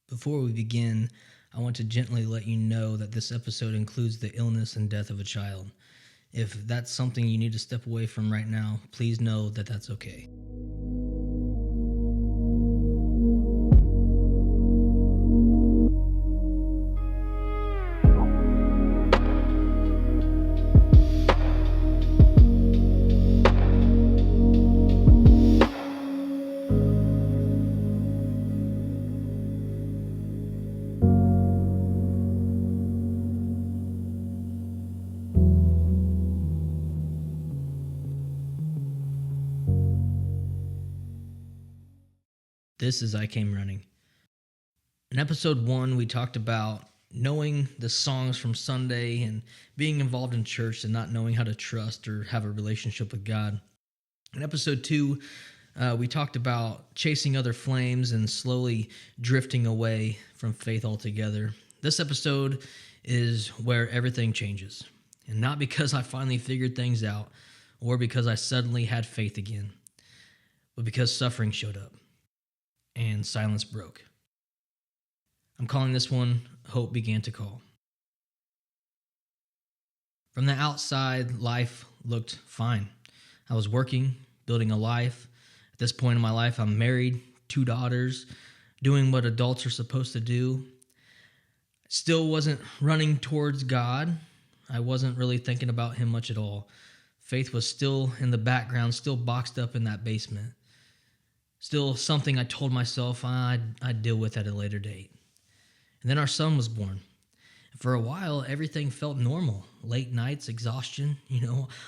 Before we begin, I want to gently let you know that this episode includes the illness and death of a child. If that's something you need to step away from right now, please know that that's okay. This is I Came Running. In episode 1, we talked about knowing the songs from Sunday and being involved in church and not knowing how to trust or have a relationship with God. In episode 2, we talked about chasing other flames and slowly drifting away from faith altogether. This episode is where everything changes. And not because I finally figured things out or because I suddenly had faith again, but because suffering showed up and silence broke. I'm calling this one Hope Began to Call. From the outside, life looked fine. I was working, building a life. At this point in my life, I'm married, 2 daughters, doing what adults are supposed to do. Still wasn't running towards God. I wasn't really thinking about Him much at all. Faith was still in the background, still boxed up in that basement. Still something I told myself I'd deal with at a later date. And then our son was born. For a while, everything felt normal. Late nights, exhaustion,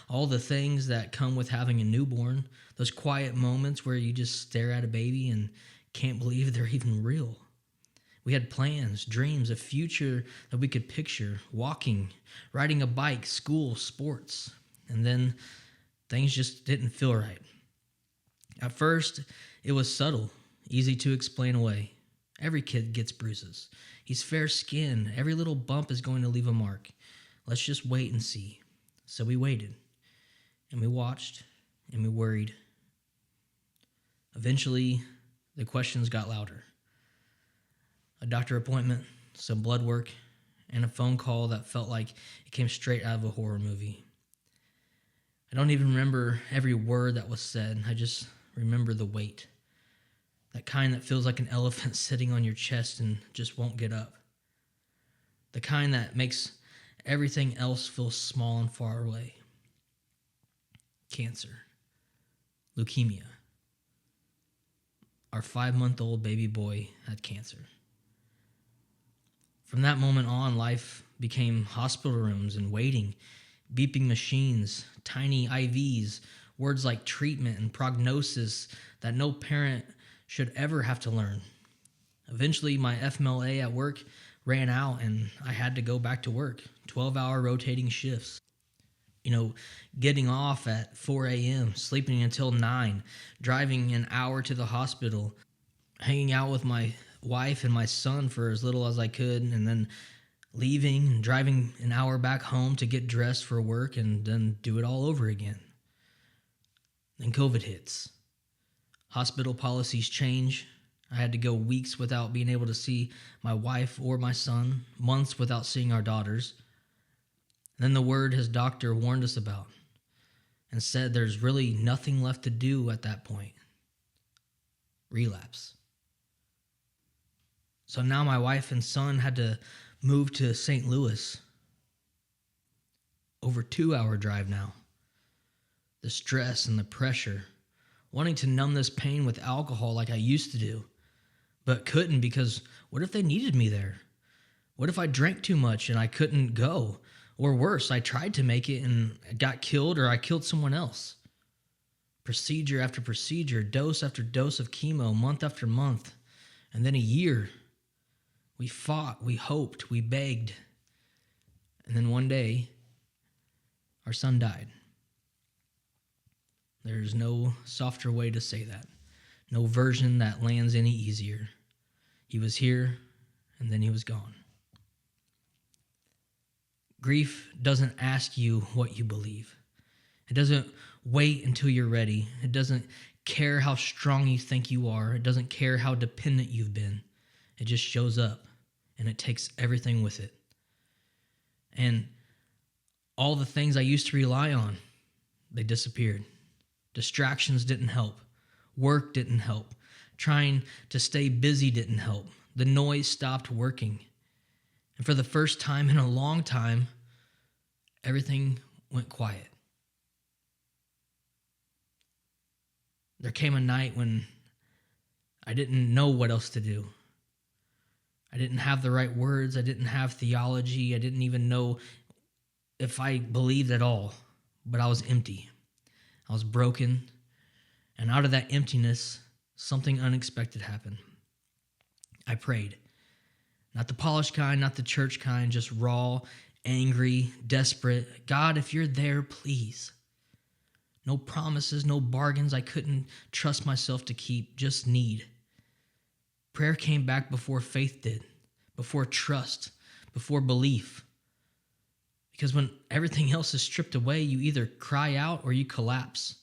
all the things that come with having a newborn. Those quiet moments where you just stare at a baby and can't believe they're even real. We had plans, dreams, a future that we could picture. Walking, riding a bike, school, sports. And then things just didn't feel right. At first, it was subtle, easy to explain away. Every kid gets bruises. He's fair-skinned. Every little bump is going to leave a mark. Let's just wait and see. So we waited, and we watched, and we worried. Eventually, the questions got louder. A doctor appointment, some blood work, and a phone call that felt like it came straight out of a horror movie. I don't even remember every word that was said. I just remember the weight. That kind that feels like an elephant sitting on your chest and just won't get up. The kind that makes everything else feel small and far away. Cancer. Leukemia. Our 5-month-old baby boy had cancer. From that moment on, life became hospital rooms and waiting, beeping machines, tiny IVs, words like treatment and prognosis that no parent should ever have to learn. Eventually, my FMLA at work ran out and I had to go back to work, 12-hour rotating shifts. Getting off at 4 a.m., sleeping until 9, driving an hour to the hospital, hanging out with my wife and my son for as little as I could, and then leaving and driving an hour back home to get dressed for work and then do it all over again. Then COVID hits. Hospital policies change. I had to go weeks without being able to see my wife or my son, months without seeing our daughters. And then the word his doctor warned us about and said there's really nothing left to do at that point. Relapse. So now my wife and son had to move to St. Louis. Over 2-hour drive now. The stress and the pressure. Wanting to numb this pain with alcohol like I used to do, but couldn't because what if they needed me there? What if I drank too much and I couldn't go? Or worse, I tried to make it and got killed or I killed someone else. Procedure after procedure, dose after dose of chemo, month after month, and then a year. We fought, we hoped, we begged. And then one day, our son died. There's no softer way to say that. No version that lands any easier. He was here, and then he was gone. Grief doesn't ask you what you believe. It doesn't wait until you're ready. It doesn't care how strong you think you are. It doesn't care how dependent you've been. It just shows up and it takes everything with it. And all the things I used to rely on, they disappeared. Distractions didn't help. Work didn't help. Trying to stay busy didn't help. The noise stopped working. And for the first time in a long time, everything went quiet. There came a night when I didn't know what else to do. I didn't have the right words. I didn't have theology. I didn't even know if I believed at all. But I was empty. I was broken. And out of that emptiness, something unexpected happened. I prayed. Not the polished kind, not the church kind, just raw, angry, desperate. God, if you're there, please. No promises, no bargains I couldn't trust myself to keep, just need. Prayer came back before faith did, before trust, before belief. Because when everything else is stripped away, you either cry out or you collapse.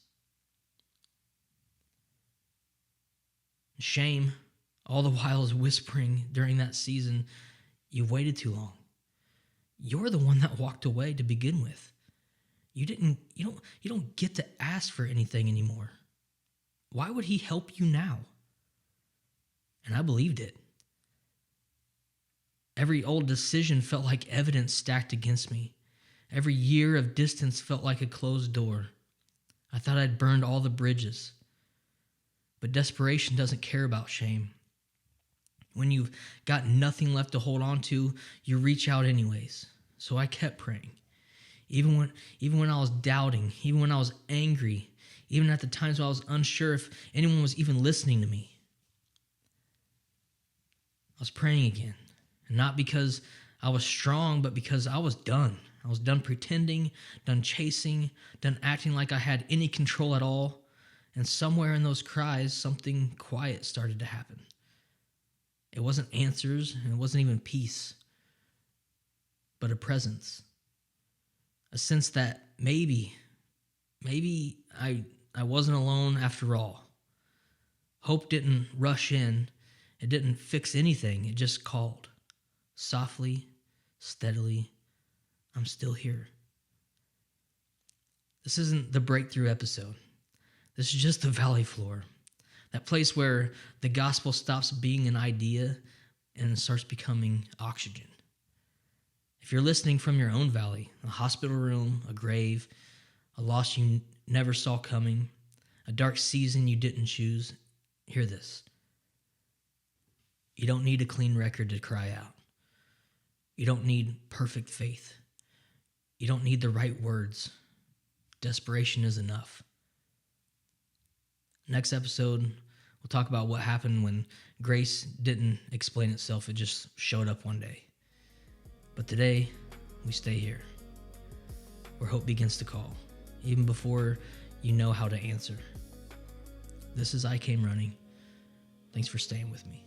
Shame, all the while, is whispering during that season, you've waited too long. You're the one that walked away to begin with. You don't get to ask for anything anymore. Why would he help you now? And I believed it. Every old decision felt like evidence stacked against me. Every year of distance felt like a closed door. I thought I'd burned all the bridges. But desperation doesn't care about shame. When you've got nothing left to hold on to, you reach out anyways. So I kept praying. Even when I was doubting, even when I was angry, even at the times when I was unsure if anyone was even listening to me. I was praying again. And not because I was strong, but because I was done. I was done pretending, done chasing, done acting like I had any control at all. And somewhere in those cries, something quiet started to happen. It wasn't answers, and it wasn't even peace, but a presence. A sense that maybe I wasn't alone after all. Hope didn't rush in. It didn't fix anything. It just called. Softly, steadily, I'm still here. This isn't the breakthrough episode. This is just the valley floor. That place where the gospel stops being an idea and starts becoming oxygen. If you're listening from your own valley, a hospital room, a grave, a loss you never saw coming, a dark season you didn't choose, hear this. You don't need a clean record to cry out. You don't need perfect faith. You don't need the right words. Desperation is enough. Next episode, we'll talk about what happened when grace didn't explain itself. It just showed up one day. But today, we stay here, where hope begins to call, even before you know how to answer. This is I Came Running. Thanks for staying with me.